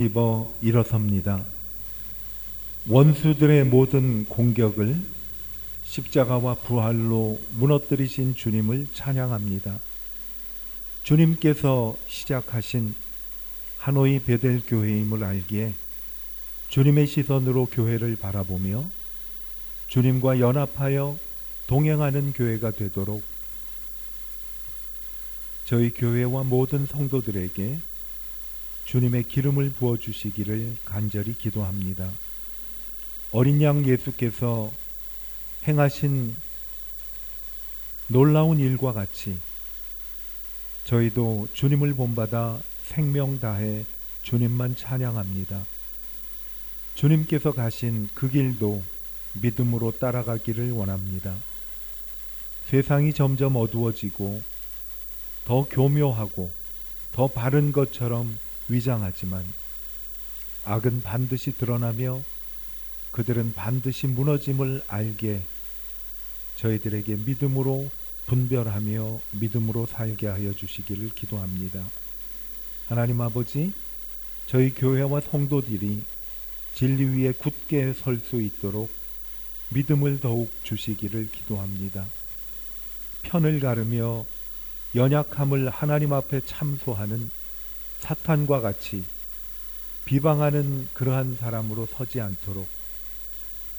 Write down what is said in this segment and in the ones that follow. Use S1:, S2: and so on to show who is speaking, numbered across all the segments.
S1: 입어 일어섭니다. 원수들의 모든 공격을 십자가와 부활로 무너뜨리신 주님을 찬양합니다. 주님께서 시작하신 하노이 베델 교회임을 알기에 주님의 시선으로 교회를 바라보며 주님과 연합하여 동행하는 교회가 되도록 저희 교회와 모든 성도들에게 주님의 기름을 부어주시기를 간절히 기도합니다. 어린 양 예수께서 행하신 놀라운 일과 같이 저희도 주님을 본받아 생명 다해 주님만 찬양합니다. 주님께서 가신 그 길도 믿음으로 따라가기를 원합니다. 세상이 점점 어두워지고 더 교묘하고 더 바른 것처럼 위장하지만 악은 반드시 드러나며 그들은 반드시 무너짐을 알게 저희들에게 믿음으로 분별하며 믿음으로 살게 하여 주시기를 기도합니다. 하나님 아버지, 저희 교회와 성도들이 진리 위에 굳게 설 수 있도록 믿음을 더욱 주시기를 기도합니다. 편을 가르며 연약함을 하나님 앞에 참소하는 사탄과 같이 비방하는 그러한 사람으로 서지 않도록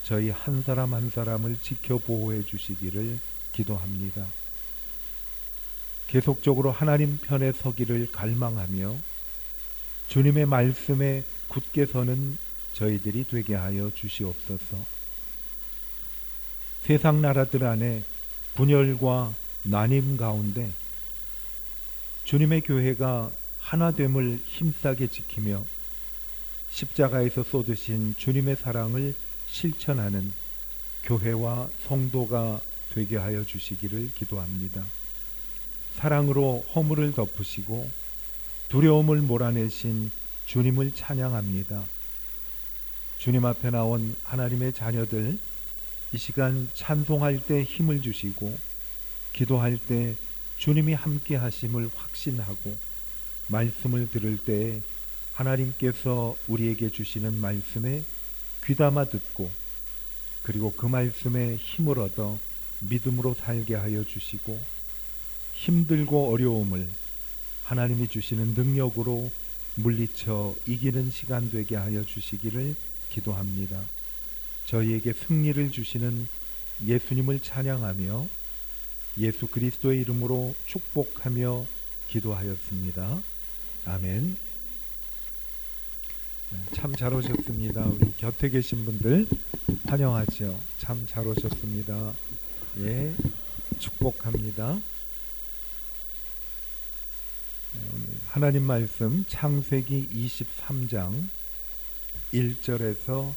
S1: 저희 한 사람 한 사람을 지켜 보호해 주시기를 기도합니다. 계속적으로 하나님 편에 서기를 갈망하며 주님의 말씀에 굳게 서는 저희들이 되게 하여 주시옵소서. 세상 나라들 안에 분열과 나님 가운데 주님의 교회가 하나됨을 힘싸게 지키며 십자가에서 쏟으신 주님의 사랑을 실천하는 교회와 성도가 되게 하여 주시기를 기도합니다. 사랑으로 허물을 덮으시고 두려움을 몰아내신 주님을 찬양합니다. 주님 앞에 나온 하나님의 자녀들, 이 시간 찬송할 때 힘을 주시고 기도할 때 주님이 함께 하심을 확신하고 말씀을 들을 때 하나님께서 우리에게 주시는 말씀에 귀담아 듣고 그리고 그 말씀에 힘을 얻어 믿음으로 살게 하여 주시고 힘들고 어려움을 하나님이 주시는 능력으로 물리쳐 이기는 시간 되게 하여 주시기를 기도합니다. 저희에게 승리를 주시는 예수님을 찬양하며 예수 그리스도의 이름으로 축복하며 기도하였습니다. 아멘. 참 잘 오셨습니다. 우리 곁에 계신 분들 환영하죠. 참 잘 오셨습니다. 예, 축복합니다. 오늘 하나님 말씀 창세기 23장 1절에서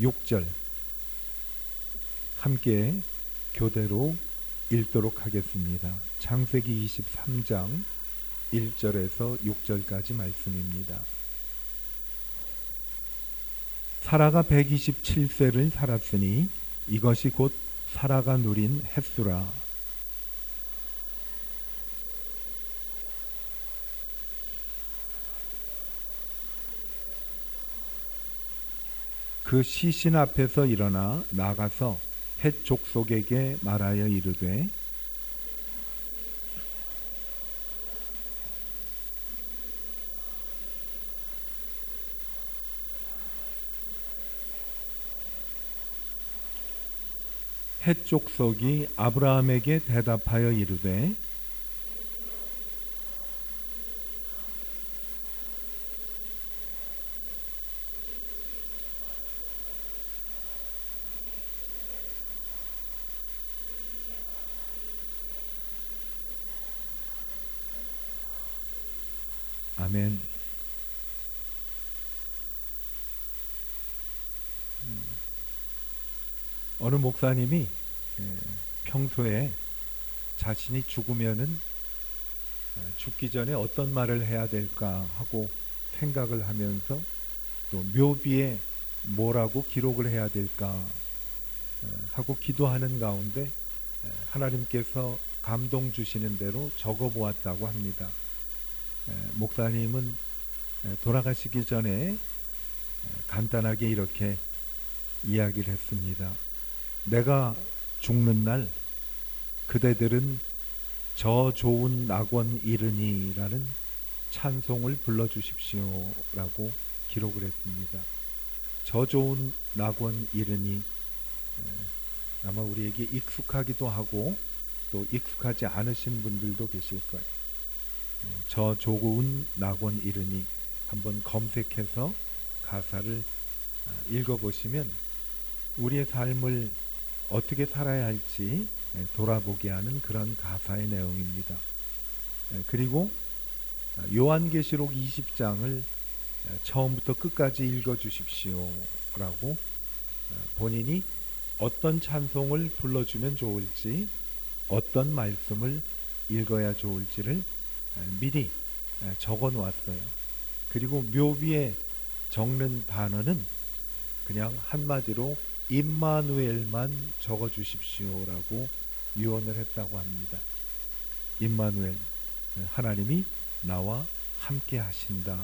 S1: 6절 함께 교대로 읽도록 하겠습니다. 창세기 23장 1절에서 6절까지 말씀입니다. 사라가 127세를 살았으니 이것이 곧 사라가 누린 햇수라. 그 시신 앞에서 일어나 나가서 헷 족속에게 말하여 이르되 헷 족속이 아브라함에게 대답하여 이르되 아멘. 어느 목사님이 평소에 자신이 죽으면은 죽기 전에 어떤 말을 해야 될까 하고 생각을 하면서 또 묘비에 뭐라고 기록을 해야 될까 하고 기도하는 가운데 하나님께서 감동 주시는 대로 적어 보았다고 합니다. 목사님은 돌아가시기 전에 간단하게 이렇게 이야기를 했습니다. 내가 죽는 날 그대들은 저 좋은 낙원 이르니라는 찬송을 불러주십시오 라고 기록을 했습니다. 저 좋은 낙원 이르니, 아마 우리에게 익숙하기도 하고 또 익숙하지 않으신 분들도 계실 거예요. 저 좋은 낙원 이르니 한번 검색해서 가사를 읽어보시면 우리의 삶을 어떻게 살아야 할지 돌아보게 하는 그런 가사의 내용입니다. 그리고 요한계시록 20장을 처음부터 끝까지 읽어주십시오 라고 본인이 어떤 찬송을 불러주면 좋을지, 어떤 말씀을 읽어야 좋을지를 미리 적어 놓았어요. 그리고 묘비에 적는 단어는 그냥 한마디로 임마누엘만 적어 주십시오라고 유언을 했다고 합니다. 임마누엘, 하나님이 나와 함께 하신다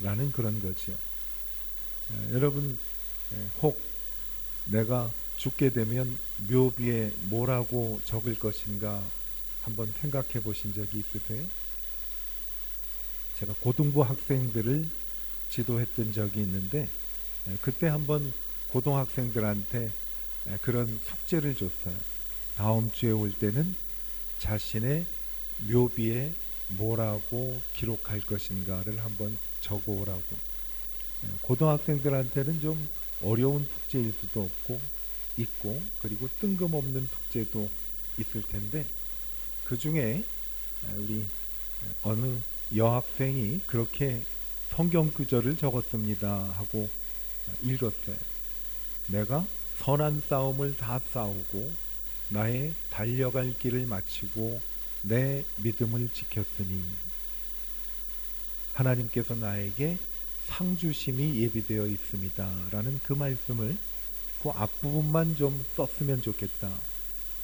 S1: 라는 그런 거지요. 여러분, 혹 내가 죽게 되면 묘비에 뭐라고 적을 것인가 한번 생각해 보신 적이 있으세요? 제가 고등부 학생들을 지도했던 적이 있는데 그때 한번 고등학생들한테 그런 숙제를 줬어요. 다음 주에 올 때는 자신의 묘비에 뭐라고 기록할 것인가를 한번 적어 오라고. 고등학생들한테는 좀 어려운 숙제일 수도 있고 그리고 뜬금없는 숙제도 있을 텐데 그 중에 우리 어느 여학생이 그렇게 성경 구절을 적었습니다 하고 읽었어요. 내가 선한 싸움을 다 싸우고 나의 달려갈 길을 마치고 내 믿음을 지켰으니 하나님께서 나에게 상 주심이 예비되어 있습니다 라는 그 말씀을 그 앞부분만 좀 썼으면 좋겠다.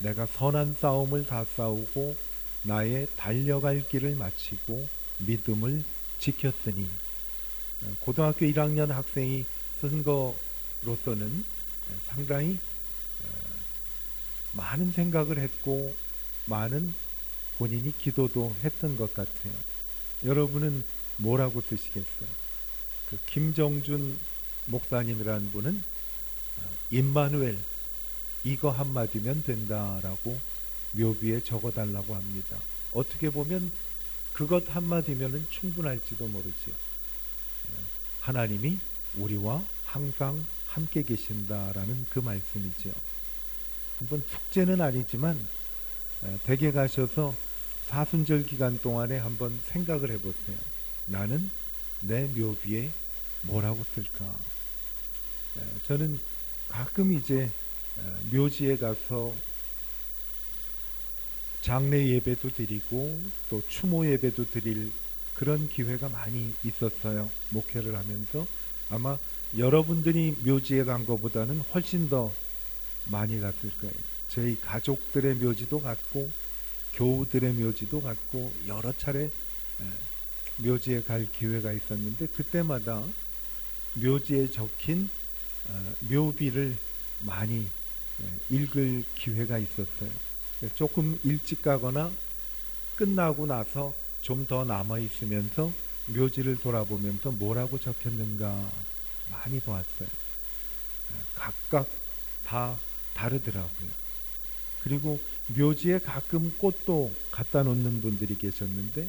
S1: 내가 선한 싸움을 다 싸우고 나의 달려갈 길을 마치고 믿음을 지켰으니, 고등학교 1학년 학생이 쓴 거로서는 상당히 많은 생각을 했고 많은 본인이 기도도 했던 것 같아요. 여러분은 뭐라고 쓰시겠어요? 그 김정준 목사님이라는 분은 임마누엘 이거 한마디면 된다라고 묘비에 적어달라고 합니다. 어떻게 보면 그것 한마디면 충분할지도 모르지요. 하나님이 우리와 항상 함께 계신다라는 그 말씀이죠. 한번 숙제는 아니지만 댁에 가셔서 사순절 기간 동안에 한번 생각을 해보세요. 나는 내 묘비에 뭐라고 쓸까? 저는 가끔 이제 묘지에 가서 장례 예배도 드리고 또 추모 예배도 드릴 그런 기회가 많이 있었어요. 목회를 하면서 아마 여러분들이 묘지에 간 것보다는 훨씬 더 많이 갔을 거예요. 저희 가족들의 묘지도 갔고 교우들의 묘지도 갔고 여러 차례 묘지에 갈 기회가 있었는데 그때마다 묘지에 적힌 묘비를 많이 읽을 기회가 있었어요. 조금 일찍 가거나 끝나고 나서 좀 더 남아 있으면서 묘지를 돌아보면서 뭐라고 적혔는가 많이 보았어요. 각각 다 다르더라고요. 그리고 묘지에 가끔 꽃도 갖다 놓는 분들이 계셨는데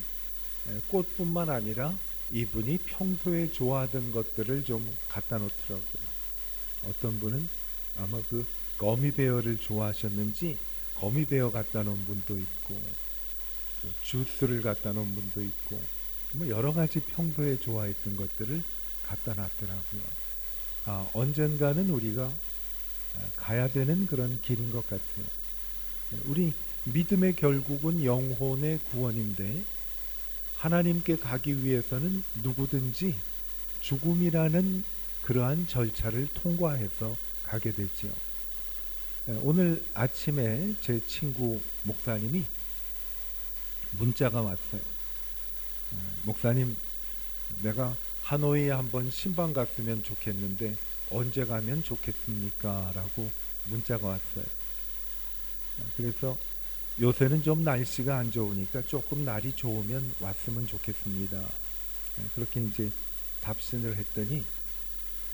S1: 꽃뿐만 아니라 이분이 평소에 좋아하던 것들을 좀 갖다 놓더라고요. 어떤 분은 아마 그 거미베어를 좋아하셨는지 거미베어 갖다 놓은 분도 있고 주스를 갖다 놓은 분도 있고 뭐 여러 가지 평소에 좋아했던 것들을 갖다 놨더라고요. 언젠가는 우리가 가야 되는 그런 길인 것 같아요. 우리 믿음의 결국은 영혼의 구원인데 하나님께 가기 위해서는 누구든지 죽음이라는 그러한 절차를 통과해서 가게 되죠. 오늘 아침에 제 친구 목사님이 문자가 왔어요. 목사님, 내가 하노이에 한번 신방 갔으면 좋겠는데 언제 가면 좋겠습니까? 라고 문자가 왔어요. 그래서 요새는 좀 날씨가 안 좋으니까 조금 날이 좋으면 왔으면 좋겠습니다. 그렇게 이제 답신을 했더니,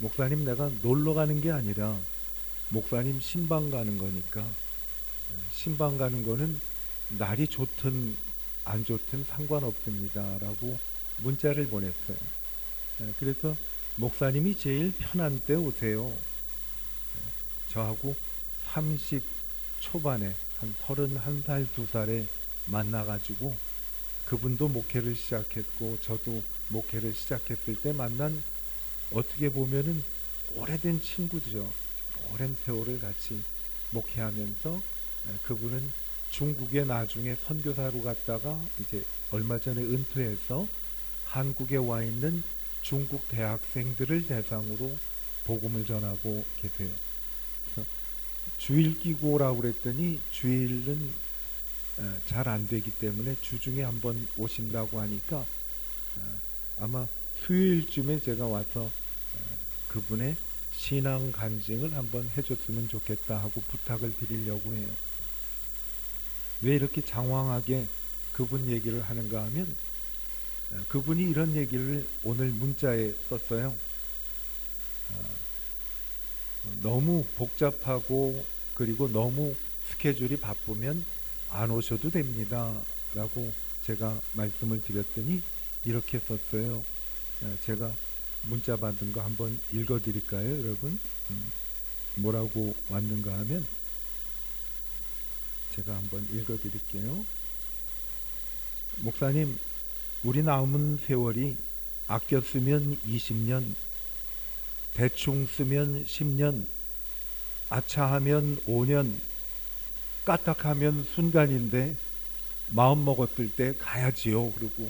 S1: 목사님, 내가 놀러 가는 게 아니라 목사님 신방 가는 거니까, 신방 가는 거는 날이 좋든 안 좋든 상관없습니다. 라고 문자를 보냈어요. 그래서 목사님이 제일 편한 때 오세요. 저하고 30 초반에 한 31살, 2살에 만나가지고, 그분도 목회를 시작했고 저도 목회를 시작했을 때 만난, 어떻게 보면은 오래된 친구죠. 오랜 세월을 같이 목회하면서, 그분은 중국에 나중에 선교사로 갔다가 이제 얼마 전에 은퇴해서 한국에 와 있는 중국 대학생들을 대상으로 복음을 전하고 계세요. 그래서 주일 끼고 오라고 그랬더니 주일은 잘 안 되기 때문에 주중에 한번 오신다고 하니까, 아마 수요일쯤에 제가 와서 그분의 신앙 간증을 한번 해줬으면 좋겠다 하고 부탁을 드리려고 해요. 왜 이렇게 장황하게 그분 얘기를 하는가 하면, 그분이 이런 얘기를 오늘 문자에 썼어요. 너무 복잡하고 그리고 너무 스케줄이 바쁘면 안 오셔도 됩니다. 라고 제가 말씀을 드렸더니 이렇게 썼어요. 제가 문자 받은 거 한번 읽어 드릴까요, 여러분? 뭐라고 왔는가 하면, 제가 한번 읽어 드릴게요. 목사님, 우리 남은 세월이 아껴 쓰면 20년, 대충 쓰면 10년, 아차하면 5년, 까딱하면 순간인데 마음 먹었을 때 가야지요. 그리고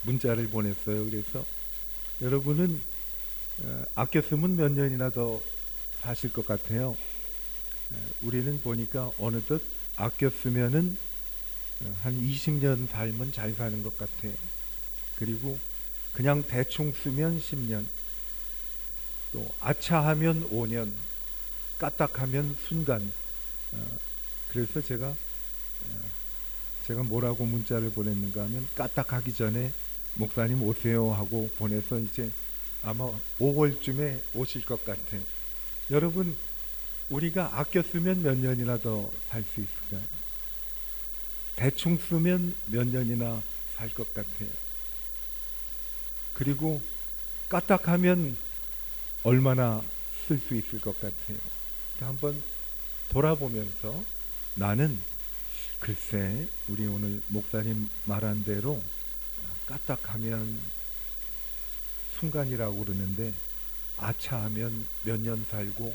S1: 문자를 보냈어요. 그래서 여러분은 아껴 쓰면 몇 년이나 더 사실 것 같아요. 우리는 보니까 어느덧 아껴 쓰면은 한 20년 살면 잘 사는 것 같아요. 그리고 그냥 대충 쓰면 10년, 또 아차하면 5년, 까딱하면 순간. 그래서 제가 뭐라고 문자를 보냈는가 하면, 까딱하기 전에 목사님 오세요 하고 보내서 이제 아마 5월쯤에 오실 것 같아요. 여러분, 우리가 아껴 쓰면 몇 년이나 더 살 수 있을까요? 대충 쓰면 몇 년이나 살 것 같아요. 그리고 까딱하면 얼마나 쓸 수 있을 것 같아요. 한번 돌아보면서, 나는 글쎄, 우리 오늘 목사님 말한 대로 까딱하면 순간이라고 그러는데, 아차하면 몇 년 살고,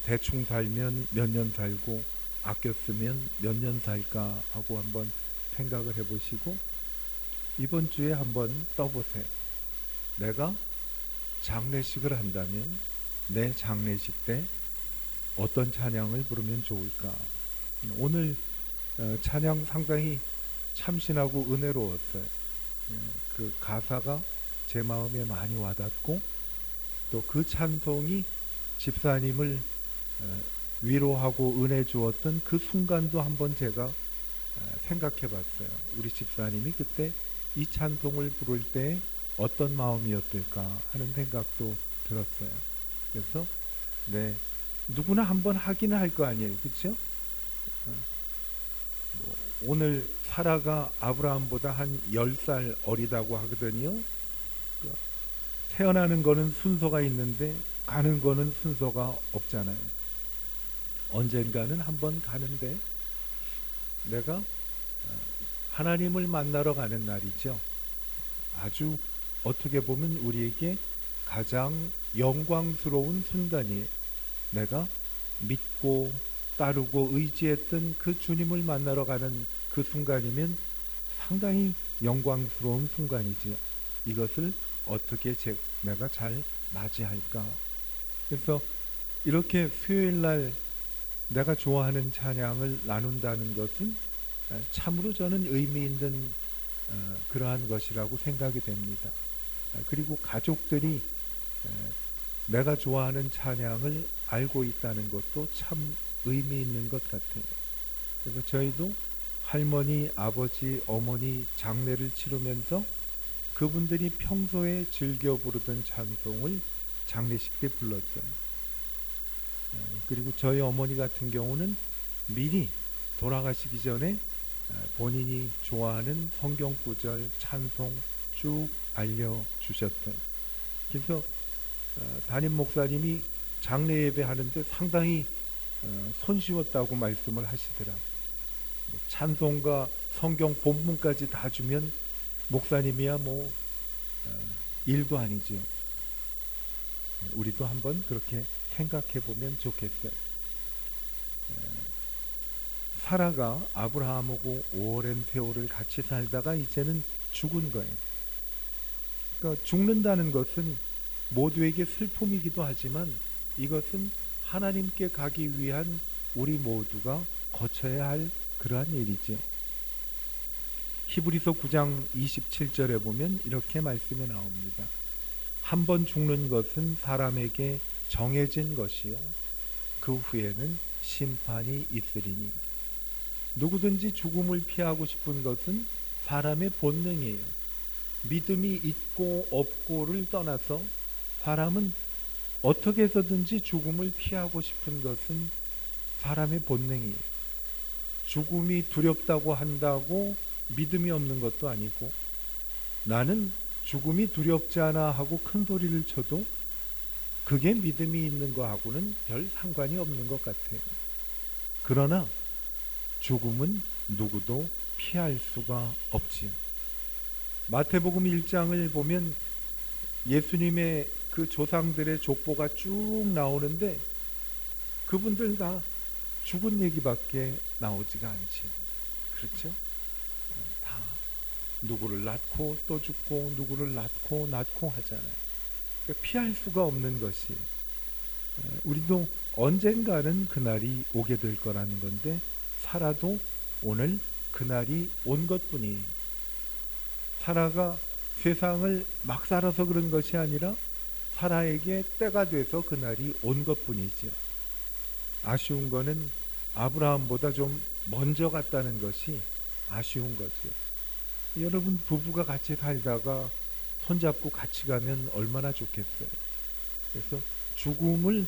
S1: 대충 살면 몇 년 살고, 아껴 쓰면 몇 년 살까 하고 한번 생각을 해보시고, 이번 주에 한번 떠보세요. 내가 장례식을 한다면 내 장례식 때 어떤 찬양을 부르면 좋을까? 오늘 찬양 상당히 참신하고 은혜로웠어요. 그 가사가 제 마음에 많이 와닿고, 또 그 찬송이 집사님을 위로하고 은혜 주었던 그 순간도 한번 제가 생각해 봤어요. 우리 집사님이 그때 이 찬송을 부를 때 어떤 마음이었을까 하는 생각도 들었어요. 그래서 누구나 한번 하기는 할 거 아니에요. 그렇죠? 오늘 사라가 아브라함보다 한 10살 어리다고 하거든요. 태어나는 거는 순서가 있는데 가는 거는 순서가 없잖아요. 언젠가는 한번 가는데, 내가 하나님을 만나러 가는 날이죠. 아주 어떻게 보면 우리에게 가장 영광스러운 순간이, 내가 믿고 따르고 의지했던 그 주님을 만나러 가는 그 순간이면 상당히 영광스러운 순간이지요. 이것을 어떻게 내가 잘 맞이할까? 그래서 이렇게 수요일 날 내가 좋아하는 찬양을 나눈다는 것은 참으로 저는 의미 있는 그러한 것이라고 생각이 됩니다. 그리고 가족들이 내가 좋아하는 찬양을 알고 있다는 것도 참 의미 있는 것 같아요. 그래서 저희도 할머니, 아버지, 어머니 장례를 치르면서 그분들이 평소에 즐겨 부르던 찬송을 장례식 때 불렀어요. 그리고 저희 어머니 같은 경우는 미리 돌아가시기 전에 본인이 좋아하는 성경 구절, 찬송 쭉 알려주셨어요. 그래서 담임 목사님이 장례 예배 하는데 상당히 손쉬웠다고 말씀을 하시더라고요. 찬송과 성경 본문까지 다 주면 목사님이야 뭐 일도 아니죠. 우리도 한번 그렇게 생각해 보면 좋겠어요. 사라가 아브라함하고 오랜 세월을 같이 살다가 이제는 죽은 거예요. 그러니까 죽는다는 것은 모두에게 슬픔이기도 하지만 이것은 하나님께 가기 위한 우리 모두가 거쳐야 할 그러한 일이죠. 히브리서 9장 27절에 보면 이렇게 말씀이 나옵니다. 한 번 죽는 것은 사람에게 정해진 것이요 그 후에는 심판이 있으리니. 누구든지 죽음을 피하고 싶은 것은 사람의 본능이에요. 믿음이 있고 없고를 떠나서 사람은 어떻게 해서든지 죽음을 피하고 싶은 것은 사람의 본능이에요. 죽음이 두렵다고 한다고 믿음이 없는 것도 아니고, 나는 죽음이 두렵지 않아 하고 큰 소리를 쳐도 그게 믿음이 있는 거하고는 별 상관이 없는 것 같아요. 그러나 죽음은 누구도 피할 수가 없지요. 마태복음 1장을 보면 예수님의 그 조상들의 족보가 쭉 나오는데 그분들 다 죽은 얘기밖에 나오지가 않지요. 그렇죠? 다 누구를 낳고 또 죽고 누구를 낳고 하잖아요. 그러니까 피할 수가 없는 것이, 우리도 언젠가는 그날이 오게 될 거라는 건데 사라도 오늘 그날이 온 것뿐이, 사라가 세상을 막 살아서 그런 것이 아니라 사라에게 때가 돼서 그날이 온 것뿐이지요. 아쉬운 거는 아브라함보다 좀 먼저 갔다는 것이 아쉬운 거죠. 여러분, 부부가 같이 살다가 손잡고 같이 가면 얼마나 좋겠어요. 그래서 죽음을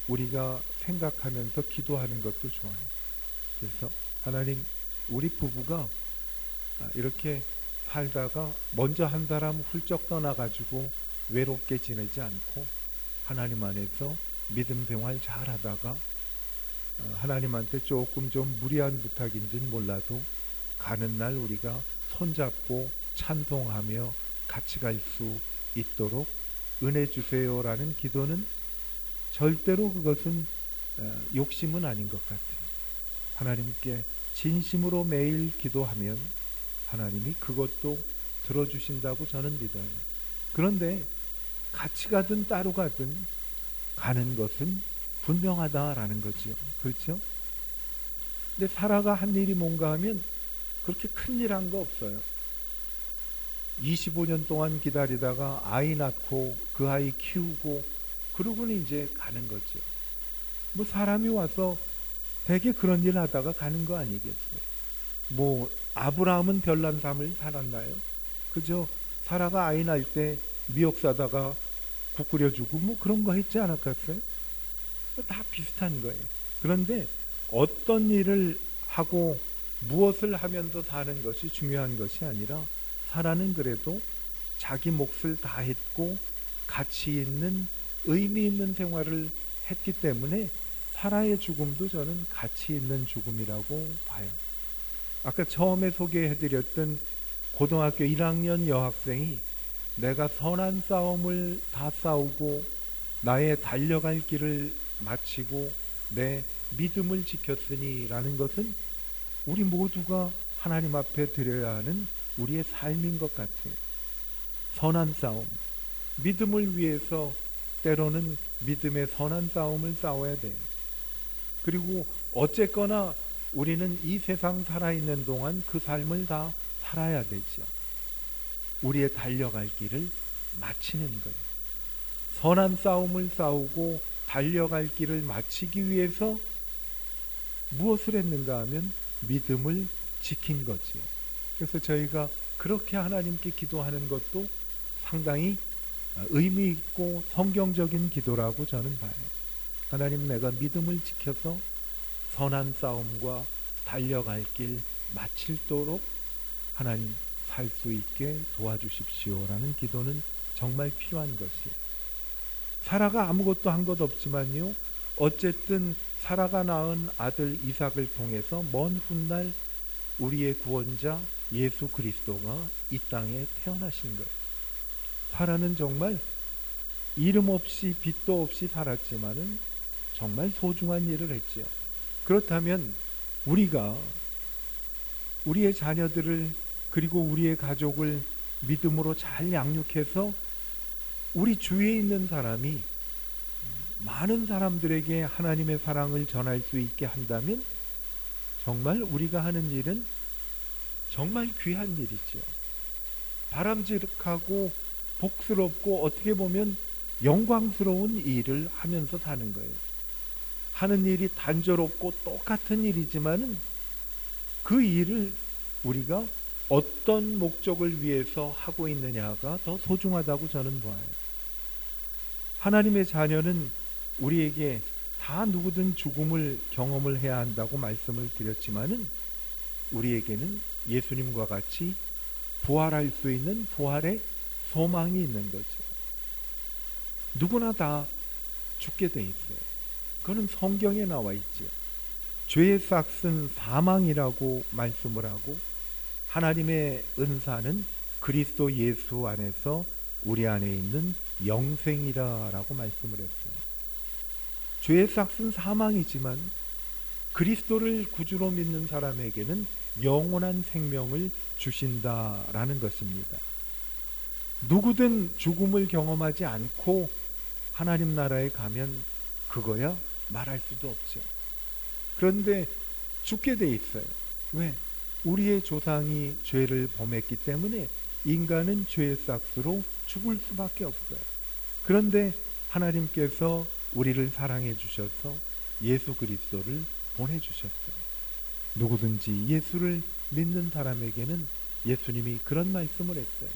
S1: 우리가 생각하면서 기도하는 것도 좋아요. 그래서 하나님, 우리 부부가 이렇게 살다가 먼저 한 사람 훌쩍 떠나가지고 외롭게 지내지 않고 하나님 안에서 믿음 생활 잘 하다가 하나님한테 조금 좀 무리한 부탁인지는 몰라도 가는 날 우리가 손잡고 찬송하며 같이 갈 수 있도록 은혜 주세요라는 기도는 절대로 그것은 욕심은 아닌 것 같아요. 하나님께 진심으로 매일 기도하면 하나님이 그것도 들어주신다고 저는 믿어요. 그런데 같이 가든 따로 가든 가는 것은 분명하다라는 거지요. 그렇죠? 근데 사라가 한 일이 뭔가 하면 그렇게 큰일 한 거 없어요. 25년 동안 기다리다가 아이 낳고 그 아이 키우고 그러고는 이제 가는 거죠. 뭐 사람이 와서 되게 그런 일 하다가 가는 거 아니겠어요? 뭐 아브라함은 별난 삶을 살았나요? 그죠? 사라가 아이 낳을 때 미역 사다가 국 끓여주고 뭐 그런 거 했지 않았겠어요? 다 비슷한 거예요. 그런데 어떤 일을 하고 무엇을 하면서 사는 것이 중요한 것이 아니라 사라는 그래도 자기 몫을 다했고 가치 있는 의미 있는 생활을 했기 때문에 사라의 죽음도 저는 가치 있는 죽음이라고 봐요. 아까 처음에 소개해드렸던 고등학교 1학년 여학생이 내가 선한 싸움을 다 싸우고 나의 달려갈 길을 마치고 내 믿음을 지켰으니 라는 것은 우리 모두가 하나님 앞에 드려야 하는 우리의 삶인 것 같아요. 선한 싸움, 믿음을 위해서 때로는 믿음의 선한 싸움을 싸워야 돼요. 그리고 어쨌거나 우리는 이 세상 살아있는 동안 그 삶을 다 살아야 되죠. 우리의 달려갈 길을 마치는 거예요. 선한 싸움을 싸우고 달려갈 길을 마치기 위해서 무엇을 했는가 하면 믿음을 지킨 거지요. 그래서 저희가 그렇게 하나님께 기도하는 것도 상당히 의미 있고 성경적인 기도라고 저는 봐요. 하나님, 내가 믿음을 지켜서 선한 싸움과 달려갈 길 마칠도록 하나님 살 수 있게 도와주십시오라는 기도는 정말 필요한 것이에요. 사라가 아무것도 한 것 없지만요, 어쨌든 사라가 낳은 아들 이삭을 통해서 먼 훗날 우리의 구원자 예수 그리스도가 이 땅에 태어나신 거예요. 사라는 정말 이름 없이 빚도 없이 살았지만은 정말 소중한 일을 했지요. 그렇다면 우리가 우리의 자녀들을 그리고 우리의 가족을 믿음으로 잘 양육해서 우리 주위에 있는 사람이 많은 사람들에게 하나님의 사랑을 전할 수 있게 한다면 정말 우리가 하는 일은 정말 귀한 일이지요. 바람직하고 복스럽고 어떻게 보면 영광스러운 일을 하면서 사는 거예요. 하는 일이 단조롭고 똑같은 일이지만은 그 일을 우리가 어떤 목적을 위해서 하고 있느냐가 더 소중하다고 저는 봐요. 하나님의 자녀는 우리에게 다 누구든 죽음을 경험을 해야 한다고 말씀을 드렸지만은 우리에게는 예수님과 같이 부활할 수 있는 부활의 소망이 있는 거죠. 누구나 다 죽게 돼 있어요. 그거는 성경에 나와 있죠. 죄의 삭은 사망이라고 말씀을 하고 하나님의 은사는 그리스도 예수 안에서 우리 안에 있는 영생이라고 말씀을 했어요. 죄의 삭은 사망이지만 그리스도를 구주로 믿는 사람에게는 영원한 생명을 주신다라는 것입니다. 누구든 죽음을 경험하지 않고 하나님 나라에 가면 그거야 말할 수도 없죠. 그런데 죽게 돼 있어요. 왜? 우리의 조상이 죄를 범했기 때문에 인간은 죄의 삭스로 죽을 수밖에 없어요. 그런데 하나님께서 우리를 사랑해 주셔서 예수 그리스도를 보내주셨어요. 누구든지 예수를 믿는 사람에게는 예수님이 그런 말씀을 했어요.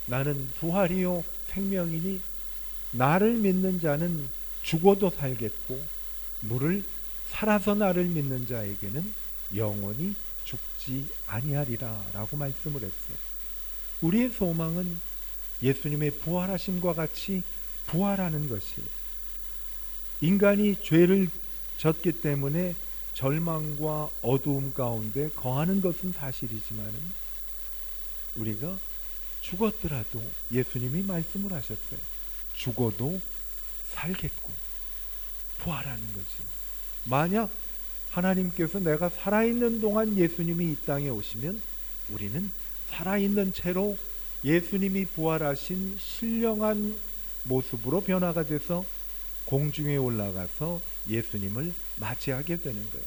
S1: 나는 부활이요 생명이니 나를 믿는 자는 죽어도 살겠고 물을 살아서 나를 믿는 자에게는 영원히 죽지 아니하리라 라고 말씀을 했어요. 우리의 소망은 예수님의 부활하심과 같이 부활하는 것이에요. 인간이 죄를 졌기 때문에 절망과 어두움 가운데 거하는 것은 사실이지만 우리가 죽었더라도 예수님이 말씀을 하셨어요. 죽어도 살겠고 부활하는 거죠. 만약 하나님께서 내가 살아있는 동안 예수님이 이 땅에 오시면 우리는 살아있는 채로 예수님이 부활하신 신령한 모습으로 변화가 돼서 공중에 올라가서 예수님을 맞이하게 되는 거예요.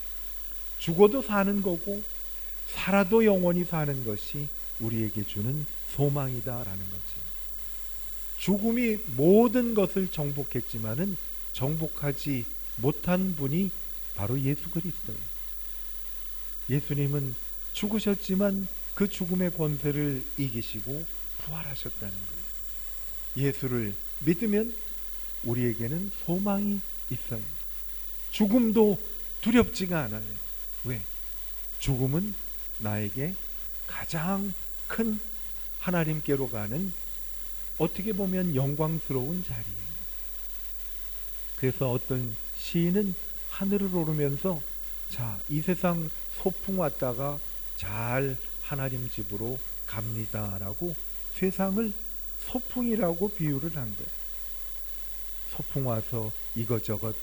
S1: 죽어도 사는 거고 살아도 영원히 사는 것이 우리에게 주는 소망이다라는 거지. 죽음이 모든 것을 정복했지만은 정복하지 못한 분이 바로 예수 그리스도예요. 예수님은 죽으셨지만 그 죽음의 권세를 이기시고 부활하셨다는 거예요. 예수를 믿으면 우리에게는 소망이 있어요. 죽음도 두렵지가 않아요. 왜? 죽음은 나에게 가장 큰 하나님께로 가는 어떻게 보면 영광스러운 자리예요. 그래서 어떤 시인은 하늘을 오르면서 자, 이 세상 소풍 왔다가 잘 하나님 집으로 갑니다라고 세상을 소풍이라고 비유를 한 거예요. 소풍 와서 이것저것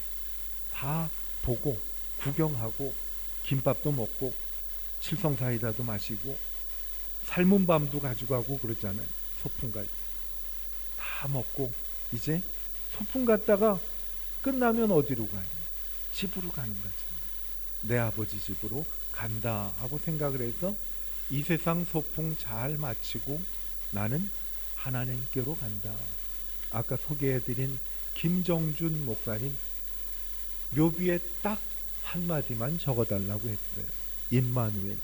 S1: 다 보고 구경하고 김밥도 먹고 칠성사이다도 마시고 삶은 밤도 가져가고 그러잖아요. 소풍 갈 때 다 먹고 이제 소풍 갔다가 끝나면 어디로 가요? 집으로 가는 거잖아요. 내 아버지 집으로 간다 하고 생각을 해서 이 세상 소풍 잘 마치고 나는 하나님께로 간다. 아까 소개해드린 김정준 목사님 묘비에 딱 한마디만 적어달라고 했어요. 임마누엘,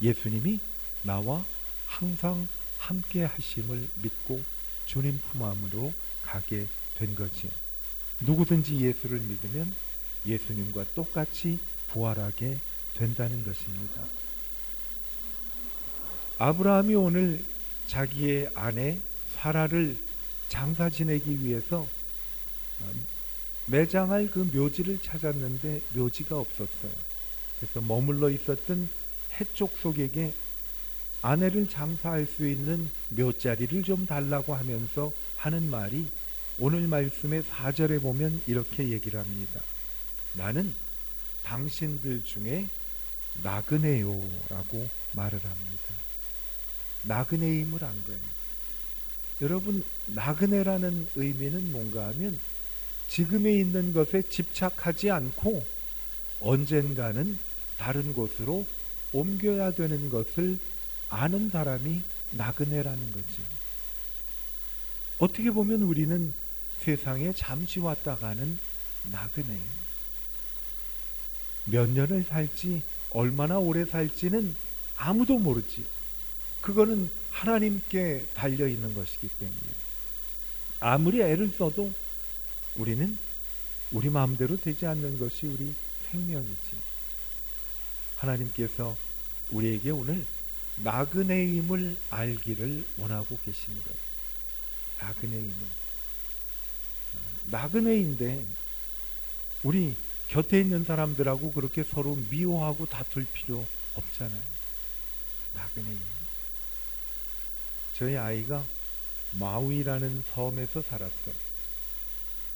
S1: 예수님이 나와 항상 함께 하심을 믿고 주님 품 안으로 가게 된 거지요. 누구든지 예수를 믿으면 예수님과 똑같이 부활하게 된다는 것입니다. 아브라함이 오늘 자기의 아내 사라를 장사 지내기 위해서 매장할 그 묘지를 찾았는데 묘지가 없었어요. 그래서 머물러 있었던 해쪽 속에게 아내를 장사할 수 있는 묘자리를 좀 달라고 하면서 하는 말이 오늘 말씀의 4절에 보면 이렇게 얘기를 합니다. 나는 당신들 중에 나그네요 라고 말을 합니다. 나그네임을 한 거예요. 여러분, 나그네라는 의미는 뭔가 하면 지금에 있는 것에 집착하지 않고 언젠가는 다른 곳으로 옮겨야 되는 것을 아는 사람이 나그네라는 거지. 어떻게 보면 우리는 세상에 잠시 왔다 가는 나그네. 몇 년을 살지 얼마나 오래 살지는 아무도 모르지. 그거는 하나님께 달려있는 것이기 때문에 아무리 애를 써도 우리는 우리 마음대로 되지 않는 것이 우리 생명이지. 하나님께서 우리에게 오늘 나그네임을 알기를 원하고 계시는 거예요. 나그네임은 나그네인데 우리 곁에 있는 사람들하고 그렇게 서로 미워하고 다툴 필요 없잖아요. 나그네임. 저희 아이가 마우이라는 섬에서 살았어요.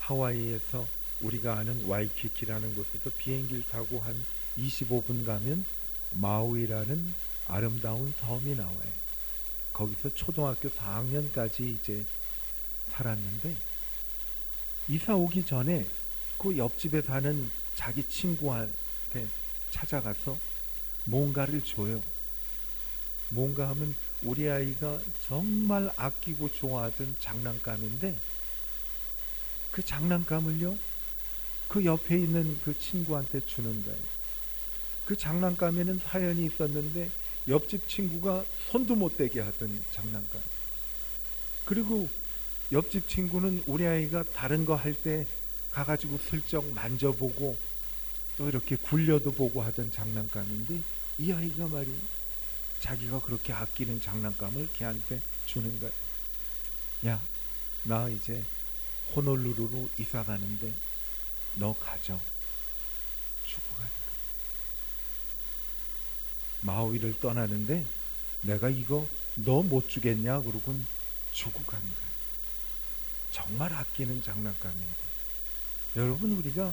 S1: 하와이에서 우리가 아는 와이키키라는 곳에서 비행기를 타고 한 25분 가면 마우이라는 아름다운 섬이 나와요. 거기서 초등학교 4학년까지 이제 살았는데 이사 오기 전에 그 옆집에 사는 자기 친구한테 찾아가서 뭔가를 줘요. 뭔가 하면 우리 아이가 정말 아끼고 좋아하던 장난감인데 그 장난감을요 그 옆에 있는 그 친구한테 주는 거예요. 그 장난감에는 사연이 있었는데 옆집 친구가 손도 못 대게 하던 장난감. 그리고 옆집 친구는 우리 아이가 다른 거 할 때 가가지고 슬쩍 만져보고 또 이렇게 굴려도 보고 하던 장난감인데 이 아이가 말이 자기가 그렇게 아끼는 장난감을 걔한테 주는 거야. 야, 나 이제 호놀루루로 이사 가는데 너 가져. 주고 가는 거야. 마우이를 떠나는데 내가 이거 너 못 주겠냐 그러곤 주고 가는 거야. 정말 아끼는 장난감인데. 여러분, 우리가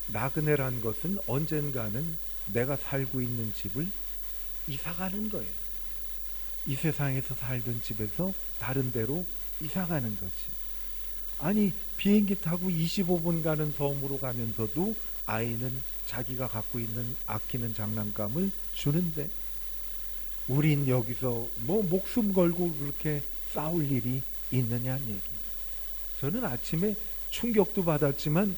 S1: 나그네란 것은 언젠가는 내가 살고 있는 집을 이사가는 거예요. 이 세상에서 살던 집에서 다른 데로 이사가는 거지. 아니, 비행기 타고 25분 가는 섬으로 가면서도 아이는 자기가 갖고 있는 아끼는 장난감을 주는데 우린 여기서 뭐 목숨 걸고 그렇게 싸울 일이 있느냐는 얘기. 저는 아침에 충격도 받았지만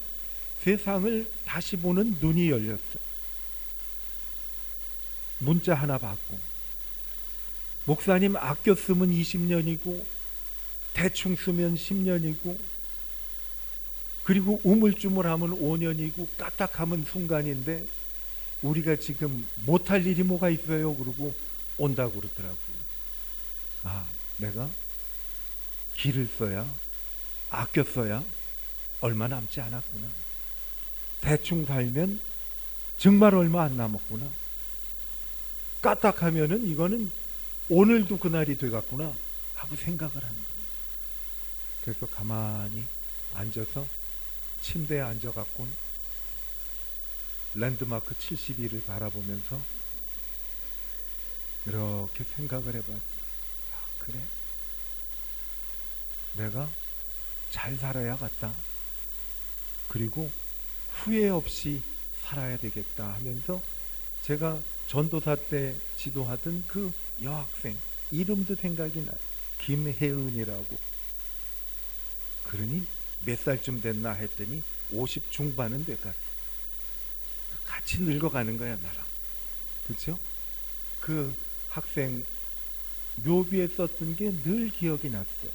S1: 세상을 다시 보는 눈이 열렸어요. 문자 하나 받고 목사님 아껴 쓰면 20년이고 대충 쓰면 10년이고 그리고 우물쭈물하면 5년이고 까딱하면 순간인데 우리가 지금 못할 일이 뭐가 있어요? 그러고 온다고 그러더라고요. 아, 내가 길을 써야 아껴 써야 얼마 남지 않았구나. 대충 살면 정말 얼마 안 남았구나. 까딱하면은 이거는 오늘도 그날이 돼갔구나 하고 생각을 하는 거예요. 그래서 가만히 앉아서 침대에 앉아갖고 랜드마크 72를 바라보면서 이렇게 생각을 해봤어. 아, 그래? 내가 잘 살아야겠다. 그리고 후회 없이 살아야 되겠다 하면서 제가 전도사 때 지도하던 그 여학생 이름도 생각이 나요. 김혜은이라고. 그러니 몇 살쯤 됐나 했더니 50 중반은 돼갔어. 같이 늙어가는 거야 나랑. 그렇죠? 그 학생 묘비에 썼던 게 늘 기억이 났어요.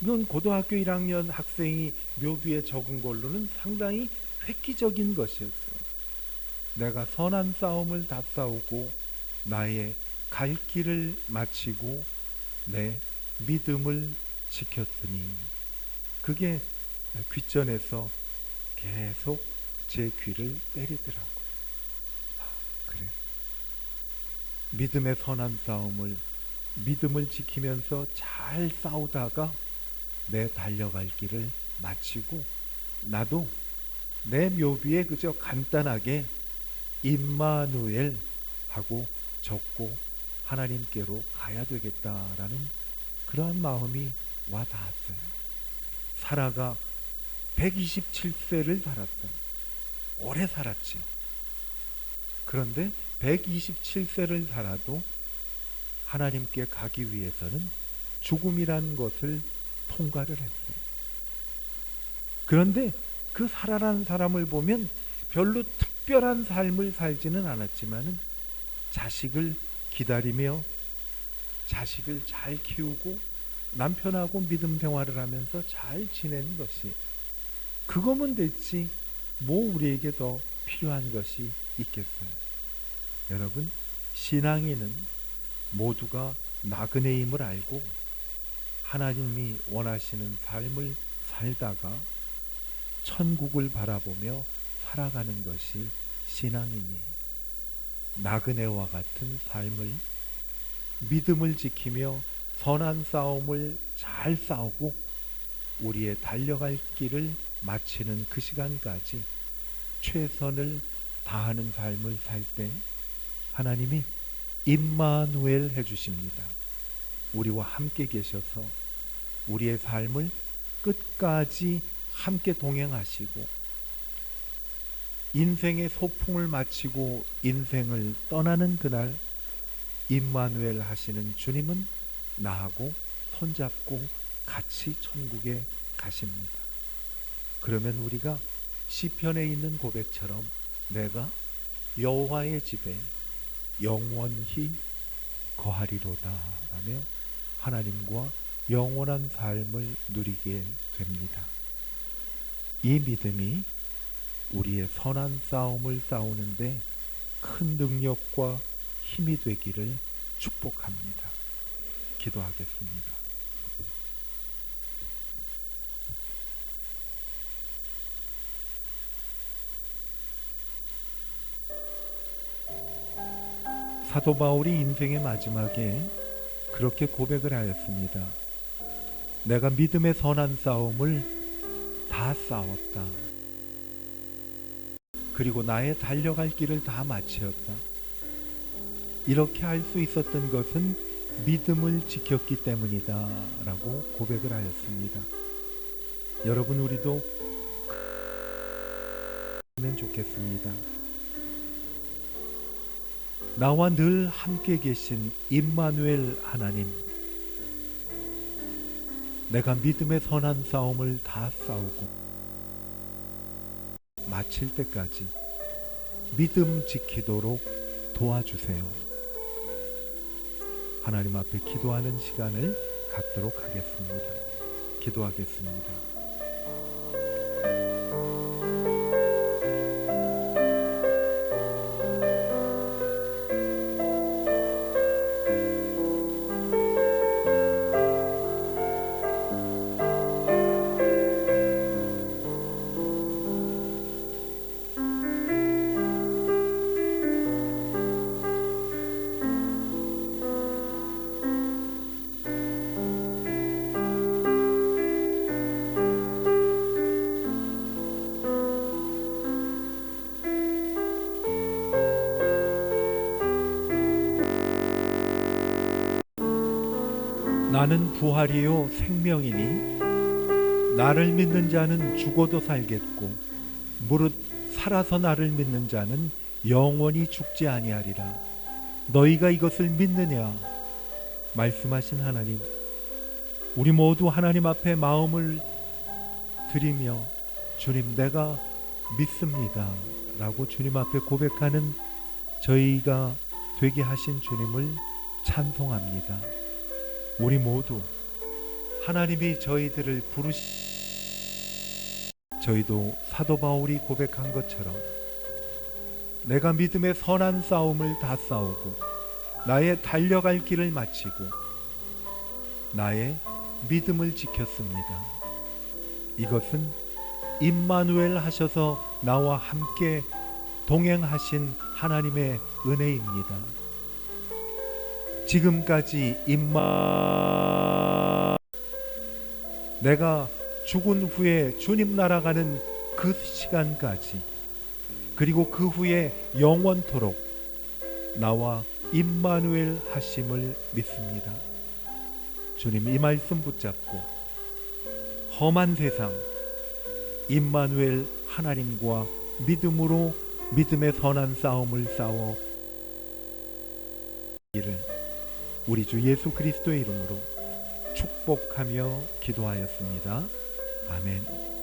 S1: 이건 고등학교 1학년 학생이 묘비에 적은 걸로는 상당히 획기적인 것이었어요. 내가 선한 싸움을 다 싸우고 나의 갈 길을 마치고 내 믿음을 지켰으니. 그게 귓전에서 계속 제 귀를 때리더라고요. 그래. 믿음의 선한 싸움을, 믿음을 지키면서 잘 싸우다가 내 달려갈 길을 마치고 나도 내 묘비에 그저 간단하게 임마누엘 하고 적고 하나님께로 가야 되겠다라는 그러한 마음이 와 닿았어요. 사라가 127세를 살았어요. 오래 살았지요. 그런데 127세를 살아도 하나님께 가기 위해서는 죽음이란 것을 통과를 했어요. 그런데 그 사라라는 사람을 보면 별로 특별한 삶을 살지는 않았지만은 자식을 기다리며 자식을 잘 키우고 남편하고 믿음 생활을 하면서 잘 지내는 것이, 그거면 됐지 뭐 우리에게 더 필요한 것이 있겠어요. 여러분, 신앙인은 모두가 나그네임을 알고 하나님이 원하시는 삶을 살다가 천국을 바라보며 살아가는 것이 신앙이니, 나그네와 같은 삶을, 믿음을 지키며 선한 싸움을 잘 싸우고 우리의 달려갈 길을 마치는 그 시간까지 최선을 다하는 삶을 살 때 하나님이 임마누엘 해주십니다. 우리와 함께 계셔서 우리의 삶을 끝까지 함께 동행하시고 인생의 소풍을 마치고 인생을 떠나는 그날 임마누엘 하시는 주님은 나하고 손잡고 같이 천국에 가십니다. 그러면 우리가 시편에 있는 고백처럼 내가 여호와의 집에 영원히 거하리로다 라며 하나님과 영원한 삶을 누리게 됩니다. 이 믿음이 우리의 선한 싸움을 싸우는데 큰 능력과 힘이 되기를 축복합니다. 기도하겠습니다. 사도 바울이 인생의 마지막에 그렇게 고백을 하였습니다. 내가 믿음의 선한 싸움을 다 싸웠다. 그리고 나의 달려갈 길을 다 마치었다. 이렇게 할 수 있었던 것은 믿음을 지켰기 때문이다 라고 고백을 하였습니다. 여러분, 우리도 그러면 좋겠습니다. 나와 늘 함께 계신 임마누엘 하나님, 내가 믿음의 선한 싸움을 다 싸우고 마칠 때까지 믿음 지키도록 도와주세요. 하나님 앞에 기도하는 시간을 갖도록 하겠습니다. 기도하겠습니다. 나는 부활이요 생명이니 나를 믿는 자는 죽어도 살겠고 무릇 살아서 나를 믿는 자는 영원히 죽지 아니하리라. 너희가 이것을 믿느냐? 말씀하신 하나님, 우리 모두 하나님 앞에 마음을 드리며 주님 내가 믿습니다 라고 주님 앞에 고백하는 저희가 되게 하신 주님을 찬송합니다. 우리 모두 하나님이 저희들을 저희도 사도 바울이 고백한 것처럼 내가 믿음의 선한 싸움을 다 싸우고 나의 달려갈 길을 마치고 나의 믿음을 지켰습니다. 이것은 임마누엘 하셔서 나와 함께 동행하신 하나님의 은혜입니다. 지금까지 내가 죽은 후에 주님 나라가는 그 시간까지, 그리고 그 후에 영원토록 나와 임마누엘 하심을 믿습니다. 주님 이 말씀 붙잡고 험한 세상 임마누엘 하나님과 믿음으로 믿음의 선한 싸움을 싸워 이를 우리 주 예수 그리스도의 이름으로 축복하며 기도하였습니다. 아멘.